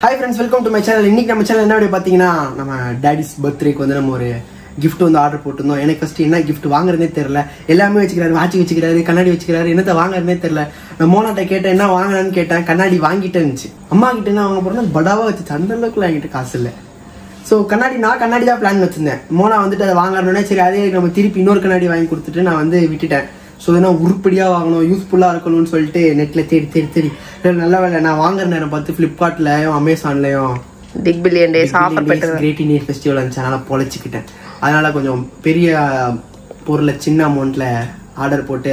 Hi friends, welcome to my channel. இன்னைக்கு நம்ம channel என்ன வீடியோ பாத்தீங்கன்னா நம்ம டாடிஸ் பர்த்டேக்கு வந்து நம்ம ஒரு gift வந்து ஆர்டர் போட்டுருந்தோம். எனக்கு ஃபர்ஸ்ட் என்ன gift வாங்குறதே தெரியல. எல்லாமே வச்சுக்கிறாரு, வாட்ச் வச்சுக்கிறாரு, கண்ணாடி வச்சுக்கிறாரு, என்னத்த வாங்குறதே தெரியல. நான் மோனாட்ட கேட்டேன் என்ன வாங்குறான்னு கேட்டேன். கண்ணாடி வாங்கிட்டே இருந்துச்சு. அம்மா கிட்ட என்ன வாங்க போறேன்னா படாவா வச்சு அந்த அளவுக்கு என்கிட்ட காசு இல்லை. ஸோ நான் கண்ணாடி தான் பிளான் வச்சிருந்தேன். மோனா வந்துட்டு அதை வாங்கணுன்னே சரி அதே நம்ம திருப்பி இன்னொரு கண்ணாடி வாங்கி கொடுத்துட்டு நான் வந்து விட்டுட்டேன். ஸோ ஏன்னா உருப்படியாக வாங்கணும், யூஸ்ஃபுல்லாக இருக்கணும்னு சொல்லிட்டு நெட்டில் தேடி நல்ல வேலை நான் வாங்குற நேரம் பார்த்து ஃப்ளிப்கார்ட்லையும் அமேசான்லையும் பிக் பில்லியன் டேஸ் ஆஃபர் பெற்று கிரேட் இந்தியன் ஃபெஸ்டிவல் இருந்துச்சு. அதனால் பொழைச்சிக்கிட்டேன். அதனால் கொஞ்சம் பெரிய பொருளை சின்ன அமௌண்ட்டில் ஆர்டர் போட்டு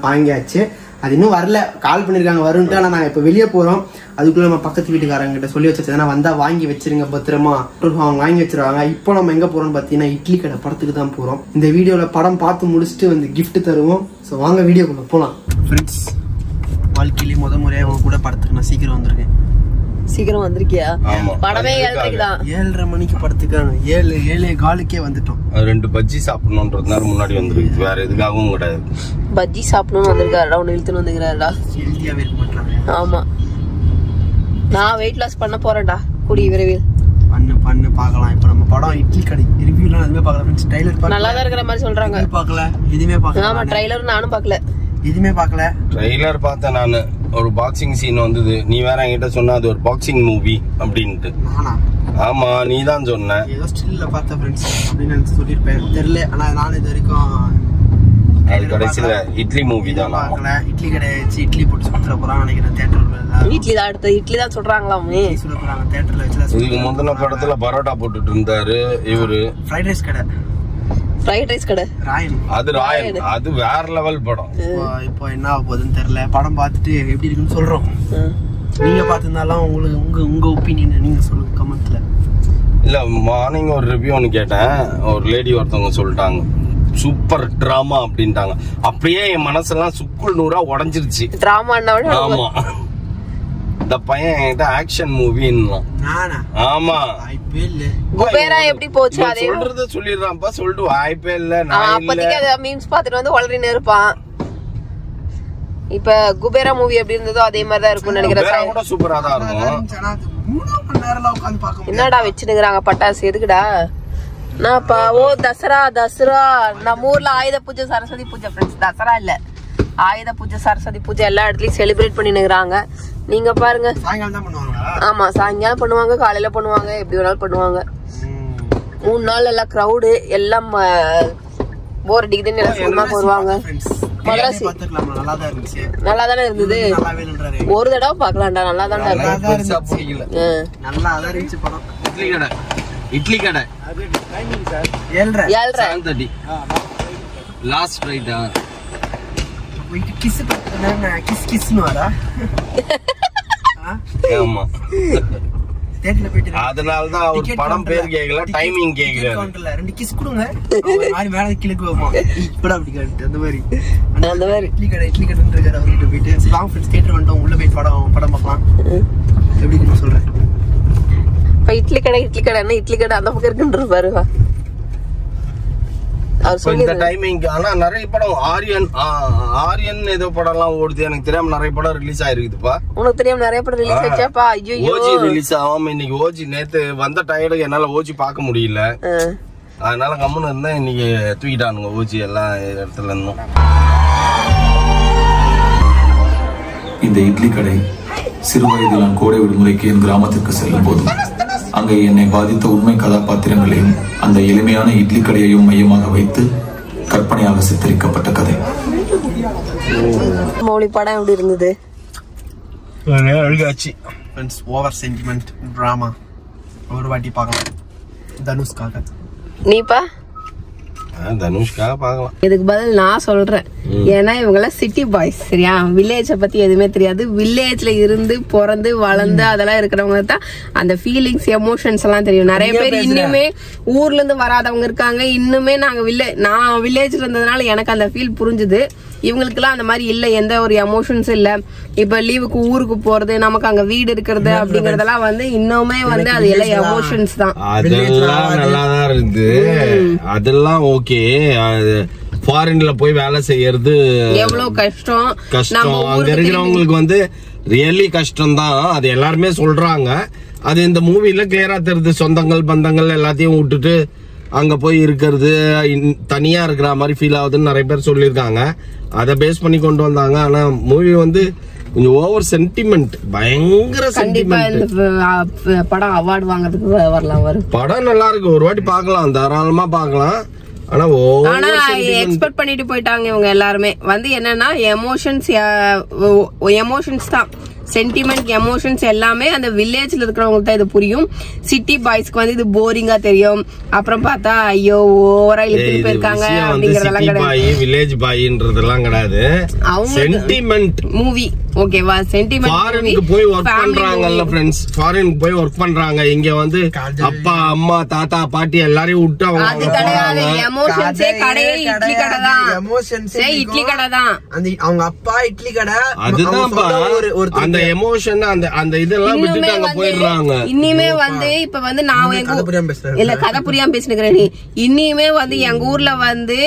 வாங்கியாச்சு. அது இன்னும் வரல, கால் பண்ணியிருக்காங்க வரும்ட்டு. ஆனால் நாங்கள் இப்போ வெளியே போகிறோம். அதுக்குள்ளே நம்ம பக்கத்து வீட்டுக்காரங்கிட்ட சொல்லி வச்சு ஏன்னா வந்தால் வாங்கி வச்சிருங்க பத்திரமா அவங்க வாங்கி வச்சிருவாங்க. இப்போ நம்ம எங்கே போகிறோம்னு பார்த்தீங்கன்னா இட்லி கடை படத்துக்கு தான் போகிறோம். இந்த வீடியோவில் படம் பார்த்து முடிச்சுட்டு வந்து கிஃப்ட் தருவோம். ஸோ வாங்க வீடியோக்குள்ளே போகலாம். ஃப்ரெண்ட்ஸ், வாழ்க்கையிலேயே முறையாக அவங்க கூட படத்துக்கு நான் சீக்கிரம் வந்திருக்கேன். சீக்கிரம் வந்திருக்கியா? படமே 7:30 மணிக்கு படத்துக்கு 7:15 வந்துட்டோம். 2 பஜ்ஜி சாப்பிடணும்ன்றதுனால முன்னாடி வந்துருக்கு, வேற எதுக்காகவும் கிடையாது. பஜ்ஜி சாப்பிடணும்னு வந்திருக்காருடா, ஒன்னு இழுத்துன்னு வந்துக்கிறாருடா. ஹெல்த்தியாவே இருக்க மாட்டாங்க. ஆமா, நான் வெயிட் லாஸ் பண்ண போறேன்டா கூடி விரைவில். பண்ணு பார்க்கலாம். இப்போ நம்ம படம் இட்லி கடை ரிவ்யூலாம் எதுவுமே பார்க்கல ஃப்ரெண்ட்ஸ். ட்ரைலர் நல்லா தான் இருக்கிற மாதிரி சொல்றாங்க. பார்க்கல, எதுவுமே பார்க்கல. ஆமா, ட்ரைலர் நானும் பார்க்கல, எதுவுமே பார்க்கல. ட்ரெய்லர் பார்த்தேன் நானு. ஒரு பாக்ஸிங் சீன் வந்தது. நீ வேற என்கிட்ட சொன்ன அது ஒரு பாக்ஸிங் மூவி அப்படின்ட்டு. நானா? ஆமா, நீ தான் சொன்ன. ஏதோ ஸ்டில்ல பார்த்த ஃப்ரெண்ட்ஸ் அப்படின்னு நினைச்சு சொல்லியிருப்பேன், தெரியல. ஆனா நான் இது வரைக்கும் அது கடைசியில இட்லி மூவி தான். பார்க்கல. இட்லி கடை வச்சு இட்லி போட்டு சுத்துற போறாங்க நினைக்கிறேன். தியேட்டர்ல இட்லி தான் அடுத்து இட்லி தான் சொல்றாங்களாமே. சுட போறாங்க தியேட்டர்ல வச்சு. இதுக்கு முந்தின படத்துல பரோட்டா போட்டுட்டு இருந்தாரு இவரு. ஃப்ரைட் ரைஸ் கடை, ஃப்ரைட் ரைஸ் கடை ராயன். அது ராயன், அது வேற லெவல் படம். இப்போ என்ன ஆக போகுதுன்னு தெரியல. படம் பார்த்துட்டு எப்படி இருக்குன்னு சொல்றோம். நீங்க பார்த்திருந்தாலும் உங்களுக்கு உங்க ஒப்பீனியன் நீங்க சொல்லுங்க கமெண்ட்ல. இல்ல, மார்னிங் ஒரு ரிவ்யூ ஒன்று கேட்டேன். ஒரு லேடி ஒருத்தவங்க சொல்லிட்டாங்க சூப்பர் டிராமா அப்படின்ட்டாங்க. அப்படியே என் மனசெல்லாம் சுக்குள் நூறா உடஞ்சிருச்சு. டிராமான்னா ஆமா, இந்த பையன் என்கிட்ட ஆக்ஷன் மூவின்னு. ஆமா, குபேரா எப்படி போச்சு அதே சொல்றது சொல்லிடுறான்ப்பா. சொல்லிட்டு வாய்ப்பே இல்ல. அப்போதைக்கு அதை மீம்ஸ் பார்த்துட்டு வந்து வளரின்னு இருப்பான். இப்ப குபேரா மூவி எப்படி இருந்ததோ அதே மாதிரி தான் இருக்கும்னு நினைக்கிறேன். கூட சூப்பரா தான் இருக்கும். என்னடா வச்சுனுக்குறாங்க பட்டாசு எதுக்குடா? நான்ப்பா ஓ தசரா நம்ம ஊர்ல ஆயுத பூஜை சரஸ்வதி பூஜை ஃப்ரெண்ட்ஸ். தசரா இல்ல, ஆயுத பூஜை சரஸ்வதி பூஜை எல்லா இடத்துலயும் செலிப்ரேட் பண்ணினுக்குறாங்க. நீங்க பாருங்க. ஆமா, சாயங்காலம் பண்ணுவாங்க, காலையில பண்ணுவாங்க, எப்படி வேணாலும் பண்ணுவாங்க. 3 நாள் எல்லாம் கிரௌடு எல்லாம் போர் அடிக்குதுன்னு எல்லாம் வருவாங்க. மதராசி நல்லா தானே இருந்தது. ஒரு தடவை பாக்கலாம்டா, நல்லா தானே இட்லி கடை 7:30 லாஸ்ட் ரைட்டா. ஆமா, அதனாலதான் அவர் படம் பேர் கேட்கல, டைமிங் கேட்கல. 2 கிஸ் கொடுங்க மேல கிழக்கு வைப்போம். இப்படா அப்படி காட்டு அந்த மாதிரி இட்லி கடைன்னு இருக்காரு. அவர்கிட்ட போயிட்டு லாங் ஃப்ரெண்ட்ஸ் தியேட்டர் வந்துட்டோம். உள்ள போய் படம் பார்க்கலாம். எப்படி சொல்றேன். இப்ப இட்லி கடை அந்த பக்கம் இருக்குன்ற பாருவா. இந்த டைமிங். ஆனா நிறைய படம் ஆரியன் ஏதோ படம் எல்லாம் ஓடுது. எனக்கு தெரியாம நிறைய படம் ரிலீஸ் ஆயிருக்குதுப்பா. உனக்கு தெரியாம நிறைய படம் ரிலீஸ் ஆச்சாப்பா? ஐயோ, ஓஜி ரிலீஸ் ஆகாம இன்னைக்கு ஓஜி நேத்து வந்த டயர்டுக்கு என்னால ஓஜி பார்க்க முடியல. அதனால கம்முன்னு இருந்தா இன்னைக்கு தூக்கிட்டானுங்க ஓஜி எல்லா இடத்துல இருந்தும். இந்த இட்லி கடை சிறு வயதில் நான் கோடை விடுமுறைக்கு என் கிராமத்திற்கு செல்லும் போது அங்கே என்னை பாதித்த உண்மை கதாபாத்திரங்களையும் அந்த எளிமையான இட்லி கடையையும் மையமாக வைத்து கற்பனையாக சித்தரிக்கப்பட்ட கதை. மௌலி படம் எப்படி இருந்தது? அழுகாச்சு ஃப்ரெண்ட்ஸ். Over sentiment drama. ஒரு வாட்டி பார்க்கலாம் தனுஷ்காக. நீப்பா? தனுஷ்காக பார்க்கலாம். இதுக்கு பதில் நான் சொல்றேன். ஏன்னா இவங்க எல்லாம் சிட்டி பாய்ஸ், சரியா? வில்லேஜ பத்தி எதுவுமே தெரியாது. வில்லேஜ்ல இருந்து பிறந்து வளர்ந்து அதெல்லாம் இருக்கிறவங்க தான் அந்த ஃபீலிங்ஸ் எமோஷன்ஸ் எல்லாம் தெரியும். நிறைய பேர் இன்னுமே ஊர்ல இருந்து வராதவங்க இருக்காங்க. இன்னுமே நான் வில்லேஜ்ல இருந்ததுனால எனக்கு அந்த ஃபீல் புரிஞ்சுது. இவங்களுக்கு எல்லாம் அந்த மாதிரி இல்ல, எந்த ஒரு எமோஷன்ஸ் இல்ல. இப்ப லீவுக்கு ஊருக்கு போறது, நமக்கு அங்க வீடு இருக்கிறது அப்படிங்கறதெல்லாம் வந்து இன்னுமே வந்து அது எல்லாம் எமோஷன்ஸ் தான். அதெல்லாம் நல்லாதான் இருக்கு. அதெல்லாம் ஓகே. ஃபாரின்ல போய் வேலை செய்யறது எவ்வளவு கஷ்டம். அங்க இருக்கிறவங்களுக்கு வந்து ரியலி கஷ்டம் தான். அது எல்லாருமே சொல்றாங்க. அது இந்த மூவில கிளியரா தெரியுது. சொந்தங்கள் பந்தங்கள் எல்லாத்தையும் விட்டுட்டு அங்க போய் இருக்கிறது தனியா இருக்கிற மாதிரி ஃபீல் ஆகுதுன்னு நிறைய பேர் சொல்லியிருக்காங்க. அதை பேஸ் பண்ணி கொண்டு வந்தாங்க. ஆனா மூவி வந்து கொஞ்சம் ஓவர் சென்டிமெண்ட், பயங்கர சென்டிமெண்ட். படம் அவார்டு வாங்குறதுக்கு வரலாம். வரும் படம் நல்லா இருக்கு, ஒரு வாட்டி பார்க்கலாம், தாராளமா பார்க்கலாம். ஆனா எக்ஸ்பெக்ட் பண்ணிட்டு போயிட்டாங்க இவங்க எல்லாருமே. வந்து என்னன்னா எமோஷன்ஸ் தான், சென்டிமெண்ட் எமோஷன்ஸ் எல்லாமே அந்த வில்லேஜ்ல இருக்கிறவங்களுக்கு தான் இது புரியும். சிட்டி பாய்ஸ்க்கு வந்து இது போரிங்கா தெரியும். அப்புறம் பார்த்தா ஐயோ ஓவரா இழுத்துட்டு போயிருக்காங்க அப்படிங்கறதெல்லாம் கிடையாது. வில்லேஜ் பாய்ன்றதெல்லாம் கிடையாது. அவங்க சென்டிமெண்ட் மூவி ஓகேவா? சென்டிமெண்ட் ஃபாரினுக்கு போய் ஒர்க் பண்றாங்கல்ல ஃப்ரெண்ட்ஸ், ஃபாரினுக்கு போய் ஒர்க் பண்றாங்க. இங்க வந்து அப்பா அம்மா தாத்தா பாட்டி எல்லாரையும் விட்டு அவங்க அது கிடையாது. எமோஷன்ஸே கடையே இட்லி கடை தான். எமோஷன்ஸே இட்லி கடை தான். அவங்க அப்பா இட்லி கடை, அதுதான் அந்த எமோஷன், அந்த இதெல்லாம் விட்டுட்டு அங்க போயிடுறாங்க. இன்னிமே வந்து இப்ப வந்து நான் இல்ல கதை புரியாம பேசினுக்கிறேன். நீ இன்னிமே வந்து எங்க ஊர்ல வந்து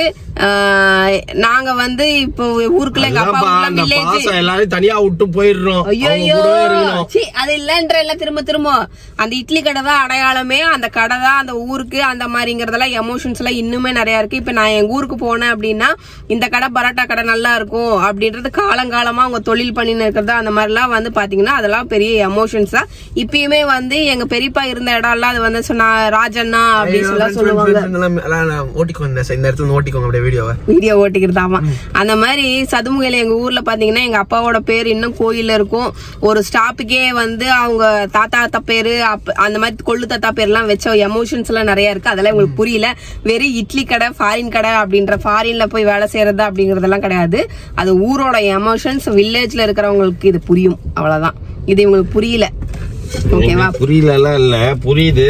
நாங்க வந்து இப்போ ஊருக்குள்ள எங்க அப்பா வில்லேஜ் எல்லாரும் தனியா விட்டு போயிடுறோம். ஐயோ அது இல்லன்ற எல்லாம் திரும்ப அந்த இட்லி கடை தான் அடையாளமே. அந்த கடை தான் அந்த ஊருக்கு அந்த மாதிரிங்கறதெல்லாம் எமோஷன்ஸ் எல்லாம் இன்னுமே நிறைய இருக்கு. இப்ப நான் எங்க ஊருக்கு போனேன் அப்படின்னா இந்த கடை பரோட்டா கடை நல்லா இருக்கும் அப்படின்றது காலங்காலமா அவங்க தொழில் பண்ணின்னு இருக்கிறது. அந்த மாதிரி எல்லாம் வந்து பாத்தீங்கன்னா அதெல்லாம் பெரிய எமோஷன்ஸ் தான். இப்பயுமே வந்து எங்க பெரியப்பா இருந்த இடம் எல்லாம் அது வந்து சொன்னா ராஜண்ணா அப்படின்னு சொல்லுவாங்க. ஓட்டிக்கோங்க வீடியோ ஓட்டிக்கிறதாமா. அந்த மாதிரி சதுமுகையில எங்க ஊர்ல பாத்தீங்கன்னா எங்க அப்பாவோட பேர் இன்னும் கோயில்ல இருக்கும். ஒரு ஸ்டாப்புக்கே வந்து அவங்க தாத்தா பேரு அந்த மாதிரி கொள்ளு தாத்தா பேர் எல்லாம் வச்ச எமோஷன்ஸ் எல்லாம் நிறைய இருக்கு. அதெல்லாம் உங்களுக்கு புரியல. வெறும் இட்லி கடை ஃபாரின் கடை அப்படின்ற ஃபாரின்ல போய் வேலை செய்யறது அப்படிங்கறதெல்லாம் கிடையாது. அது ஊரோட எமோஷன்ஸ். வில்லேஜ்ல இருக்கிறவங்களுக்கு இது புரியும், அவ்வளவுதான். இது உங்களுக்கு புரியல, ஓகேவா? புரியல இல்ல, புரியுது.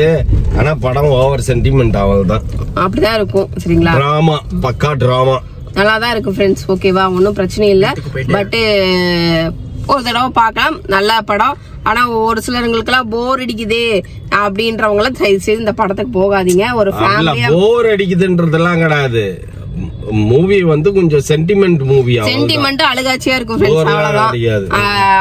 ஆனா படம் ஓவர் சென்டிமெண்ட் அவ்வளவுதான். அப்படிதான் இருக்கும், சரிங்களா? டிராமா, பக்கா டிராமா. நல்லாதான் இருக்கு ஃப்ரெண்ட்ஸ், ஓகேவா? ஒன்னும் பிரச்சனை இல்ல. பட் ஒரு தடவை பார்க்கலாம், நல்ல படம். ஆனா ஒரு சிலருங்களுக்கு எல்லாம் போர் அடிக்குது அப்படின்றவங்க எல்லாம் தயவு செய்து இந்த படத்துக்கு போகாதீங்க. ஒரு ஃபேமிலியா போர் அடிக்குதுன்றதெல்லாம் கிடையாது. மூவி வந்து கொஞ்சம் சென்டிமெண்ட் மூவி. சென்டிமெண்ட் அழுகாச்சியா இருக்கும் ஃப்ரெண்ட்ஸ், அவ்வளவுதான்.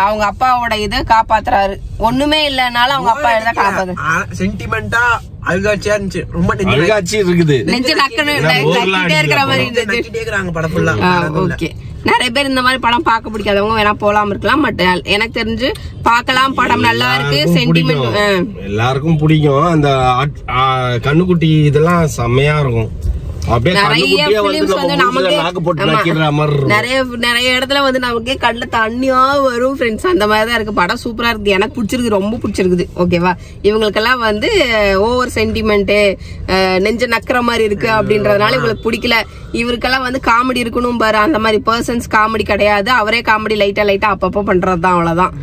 அவங்க அப்பாவோட இதை காப்பாத்துறாரு. ஒண்ணுமே இல்லனாலும் அவங்க அப்பா இதை காப்பாத்து. சென்டிமெண்டா அழுகாச்சியா இருந்துச்சு. ரொம்ப அழுகாச்சி இருக்குது. நெஞ்சு நக்கனே இருக்கிற மாதிரி இருந்துச்சு படம் ஃபுல்லா. ஓகே, நிறைய பேர் இந்த மாதிரி படம் பார்க்க பிடிக்காதவங்க வேணா போலாம இருக்கலாம். பட் எனக்கு தெரிஞ்சு பார்க்கலாம், படம் நல்லா இருக்கு. சென்டிமெண்ட் எல்லாருக்கும் பிடிக்கும். அந்த கண்ணுக்குட்டி இதெல்லாம் செம்மையா இருக்கும். நிறைய பிலிம்ஸ் வந்து நமக்கு நிறைய இடத்துல வந்து நமக்கு கண்ணுல தண்ணியா வரும் ஃப்ரெண்ட்ஸ். அந்த மாதிரிதான் இருக்கு. படம் சூப்பரா இருக்கு, எனக்கு பிடிச்சிருக்கு, ரொம்ப பிடிச்சிருக்குது, ஓகேவா? இவங்களுக்கெல்லாம் வந்து ஓவர் சென்டிமெண்ட், நெஞ்ச நக்கிற மாதிரி இருக்கு அப்படின்றதுனால இவங்களுக்கு பிடிக்கல. இவருக்கெல்லாம் வந்து காமெடி இருக்கணும் பாரு, அந்த மாதிரி பர்சன்ஸ் காமெடி கிடையாது. அவரே காமெடி லைட்டா அப்பப்போ பண்றதுதான், அவ்வளவுதான்.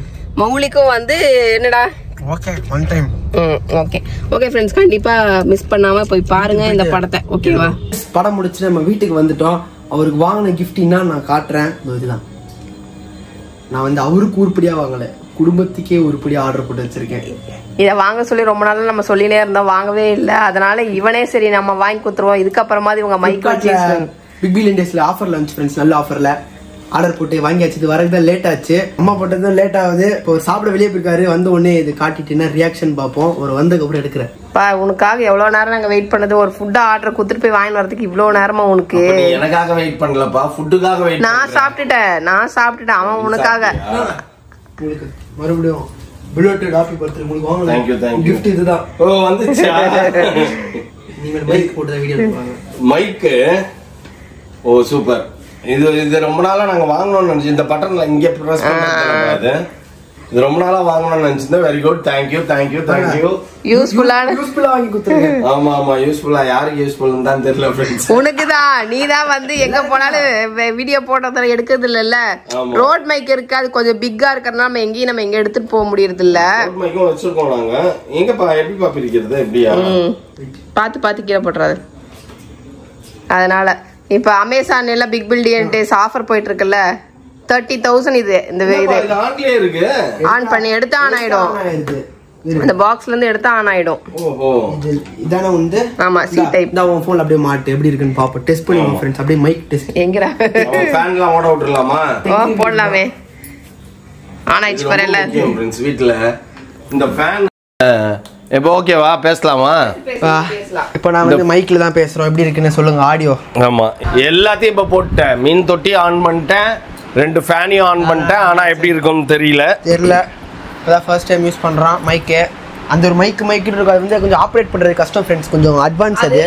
மௌலிக்கும் வந்து என்னடா okay one time okay friends, கண்டிப்பா மிஸ் பண்ணாம போய் பாருங்க இந்த படத்தை, ஓகேவா? படம் முடிச்சு நம்ம வீட்டுக்கு வந்துட்டோம். அவருக்கு வாங்கின கிஃப்ட்னா நான் காட்டுறேன். இதுதான். நான் வந்து அவருக்கு உருப்படியா வாங்கல, குடும்பத்துக்கே உருப்படியா ஆர்டர் போட்டு வச்சிருக்கேன். இதை வாங்க சொல்லி ரொம்ப நாள் நம்ம சொல்லினே இருந்தோம், வாங்கவே இல்லை. அதனால இவனே சரி நம்ம வாங்கி கொடுத்துருவோம். இதுக்கப்புறமா இவங்க மைக்கேல் பிக் பில்லியன் டேஸ்ல ஆஃபர்ல வந்துச்சு ஃப்ரெண்ட்ஸ், நல்ல ஆஃபர்ல ஆர்டர் போட்டு வாங்கியாச்சு. இது வரதுதான் லேட் ஆச்சு, அம்மா போட்டதும் லேட் ஆகுது. இப்போ சாப்பிட வெளியே போயிருக்காரு, வந்து உடனே இது காட்டிட்டு ரியாக்ஷன் பார்ப்போம். ஒரு வந்ததுக்கு அப்புறம் எடுக்கிறேன். உனக்காக எவ்வளவு நேரம் நாங்க வெயிட் பண்ணது, ஒரு ஃபுட் ஆர்டர் குடுத்துட்டு போய் வாங்கி வரதுக்கு இவ்வளவு நேரமா உனக்கு? எனக்காக வெயிட் பண்ணலப்பா, ஃபுட்டுக்காக வெயிட். நான் சாப்பிட்டுட்டேன் அவன் உனக்காக. மறுபடியும் பிலோட்டட் ஹாப்பி பர்த்டே உங்களுக்கு வாங்க. थैंक यू gift இதுதான். ஓ வந்துச்சு. நீங்க மைக் போட்டு வீடியோ எடுப்பாங்க. மைக் ஓ சூப்பர். இது ரொம்ப நாளா நாங்க வாங்கணும்னு நினைச்சு இந்த பட்டன்ல இங்க பிரஸ் பண்றது. இது ரொம்ப நாளா வாங்கணும்னு நினைச்சிருந்தேன். Very good, thank you. யூஸ்ஃபுல்லா வாங்கி கொடுத்துருங்க. ஆமா யூஸ்ஃபுல்லா. யாருக்கு யூஸ்ஃபுல் தான் தெரியல ஃப்ரெண்ட்ஸ். உனக்குதான். நீதான் வந்து எங்க போனாலும் வீடியோ போட்டதுல எடுக்கிறது இல்ல. ரோட் மைக் இருக்கு, அது கொஞ்சம் பிக்கா இருக்கறதுனால நம்ம எங்க எடுத்துட்டு போக முடியறது இல்ல. ரோட் மைக்கும் வச்சிருக்கோம் நாங்க. எங்கப்பா எப்படி பிரிக்கிறது? எப்படியா பாத்து கீழே போடுறாரு. அதனால இப்ப அமேசான் எல்லாம் பிக் பில்லியன் டேஸ் ஆஃபர் போயிட்டு இருக்குல்ல, 30,000 இது. இந்த இது ஆன்லயே இருக்கு. ஆன் பண்ணி எடுத்தா ஆன் ஆயிடும். அந்த பாக்ஸ்ல இருந்து எடுத்தா ஆன் ஆயிடும். ஓஹோ, இதானே வந்து. ஆமா, சி டைப். நான் உன் போன்ல அப்படியே மாட்டு எப்படி இருக்குன்னு பாப்போம், டெஸ்ட் பண்ணுவோம் फ्रेंड्स. அப்படியே மைக் டெஸ்ட். எங்கடா ஃபேன்லாம் ஓட விட்டுறலாமா? போடலாமே. ஆன் ஆயிடுச்சு பாருங்க फ्रेंड्स. வீட்ல இந்த ஃபேன் இப்போ ஓகேவா பேசலாமா? இப்போ நான் வந்து மைக்கில் தான் பேசுகிறோம். எப்படி இருக்குன்னு சொல்லுங்கள் ஆடியோ. ஆமாம், எல்லாத்தையும் இப்போ போட்டேன். மீன் தொட்டி ஆன் பண்ணிட்டேன், 2 ஃபேனையும் ஆன் பண்ணிட்டேன். ஆனால் எப்படி இருக்கும்னு தெரியல. அதான் ஃபர்ஸ்ட் டைம் யூஸ் பண்ணுறான் மைக்கு. அந்த ஒரு மைக்கு இருக்கும், அது வந்து கொஞ்சம் ஆப்ரேட் பண்ணுறது கஷ்டம் ஃப்ரெண்ட்ஸ், கொஞ்சம் அட்வான்ஸ். அது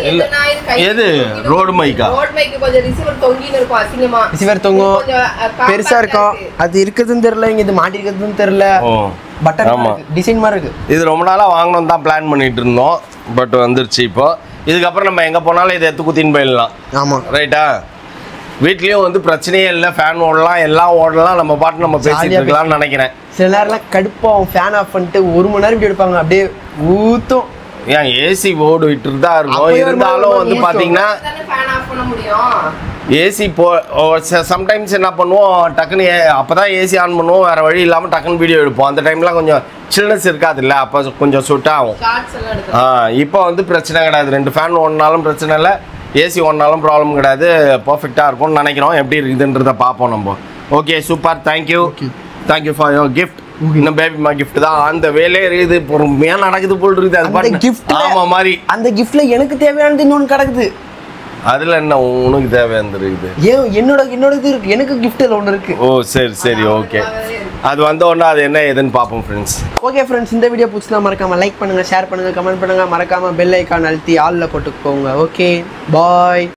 எது ரோடு மைக்கா? ரிசீவர் தொங்கும், பெருசாக இருக்கும். அது இருக்கிறதுன்னு தெரியல, இங்கே இது மாட்டி இருக்கிறதுன்னு தெரியல. பட்டன் டிசைன் மாதிரி இருக்கு. இது ரொம்ப நாளாக வாங்கணும் தான் பிளான் பண்ணிட்டு இருந்தோம். பட் வந்துருச்சு இப்போ. இதுக்கப்புறம் நம்ம எங்கே போனாலும் இதை எடுத்து குத்தின்னு போயிடலாம். ஆமாம், ரைட்டா? வீட்லேயும் வந்து பிரச்சனையே இல்லை, ஃபேன் ஓடலாம், எல்லாம் ஓடலாம், நம்ம பாட்டு நம்ம பேசிட்டு இருக்கலாம்னு நினைக்கிறேன். சில நேரம்லாம் கடுப்பாகும், ஃபேன் ஆஃப் பண்ணிட்டு 1 மணி நேரம் இப்படி எடுப்பாங்க, அப்படியே ஊற்றும். ஏன் ஏசி ஓடிட்டு தான் இருக்கும். இருந்தாலும் வந்து பார்த்தீங்கன்னா ஏசி சம்டைம்ஸ் என்ன பண்ணுவோம், டக்குன்னு அப்போ தான் ஏசி ஆன் பண்ணுவோம், வேறு வழி இல்லாமல் டக்குன்னு வீடியோ எடுப்போம். அந்த டைம்லாம் கொஞ்சம் சில்னஸ் இருக்காது இல்லை, அப்போ கொஞ்சம் சுட்டாகும். இப்போ வந்து பிரச்சனை கிடையாது. 2 ஃபேன் ஓடினாலும் பிரச்சனை இல்லை, ஏசி ஓடினாலும் ப்ராப்ளம் கிடையாது. பர்ஃபெக்டாக இருக்கும்னு நினைக்கிறோம். எப்படி இருக்குதுன்றதை பார்ப்போம் நம்ம. Okay, super. Thank you for your gift. இன்னும் பேபிமா கிஃப்ட் தான் அந்த வேலையே இருக்குது, பொறுமையாக நடக்குது போல் இருக்குது. அது கிஃப்ட் ஆமாம் மாதிரி. அந்த கிஃப்ட்ல எனக்கு தேவையானது இன்னொன்று கிடக்குது. அதில் என்ன உனக்கு தேவையானது இருக்குது? ஏன் என்னோட இது இருக்கு, எனக்கு கிஃப்ட்டில் ஒன்று இருக்கு. ஓ சரி ஓகே. அது வந்த உடனே அது என்ன ஏதுன்னு பார்ப்போம் ஃப்ரெண்ட்ஸ். ஓகே ஃப்ரெண்ட்ஸ், இந்த வீடியோ பிடிச்சா மறக்காம லைக் பண்ணுங்க, ஷேர் பண்ணுங்க, கமெண்ட் பண்ணுங்க, மறக்காம பெல் ஐக்கான் அழுத்தி ஆல்ல போட்டுக்கோங்க. ஓகே, பாய்.